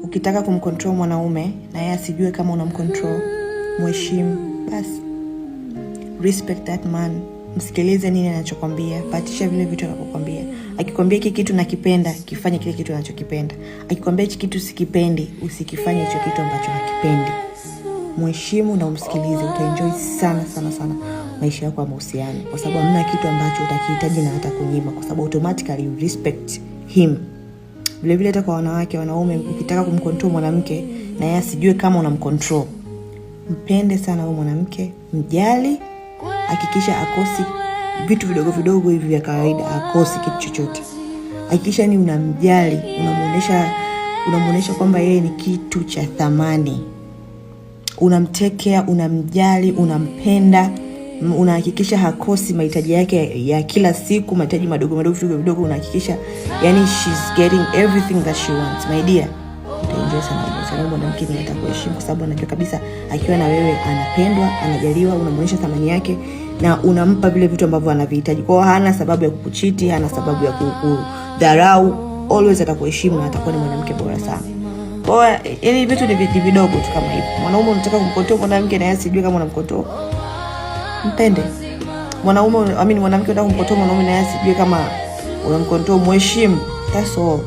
Ukitaka kumcontrol mwanaume na yeye asijue kama unamcontrol, mheshimu basi. Respect that man. Msikilize nini anachokwambia, patisha vile vitu anapokuambia. Akikwambia hiki kitu nakipenda, kifanye kile kitu anachokipenda. Akikwambia hiki kitu sikipendi, usikifanye hicho kitu ambacho hakipendi. Mheshimu na umsikilize, utaenjoy sana sana sana maisha yako ya mahusiano, kwa sababu hamna kitu ambacho utakihitaji na atakunyima, kwa sababu automatically you respect him. Vile vile hata kwa wanawake, wanaume, ukitaka kumcontrol mwanamke na yeye asijue kama unamcontrol, mpende sana huyo mwanamke, mjali, hakikisha akosi vitu vidogo vidogo hivi vya kawaida, akosi kitu chochote. Hakikisha ni unamjali, unamuonesha kwamba yeye ni kitu cha thamani. Unamtekea, unamjali, unampenda, unahakikisha hakosi mahitaji yake ya kila siku, mahitaji madogo vidogo unahakikisha, yani she's getting everything that she wants. My dear, utaenjoy sana sababu mwanamke ni atakuheshimu, kwa sababu anajua kabisa akiwa na wewe anapendwa, anajaliwa, unamuonesha thamani yake na unampa vile vitu ambavyo anavihitaji. Kwa hiyo hana sababu ya kukuchiti, hana sababu ya kukudharau, always atakuheshimu na atakuwa ni mwanamke bora sana. Kwa hiyo yani vitu ni vidogo tu kama hivi. Mwanaume unataka kumcontrol mwanamke na yeye asijue kama unamcontrol, mpende. Mwanamke unataka kumcontrol mwanaume na yeye asijue kama unamcontrol, mheshimu. That's all.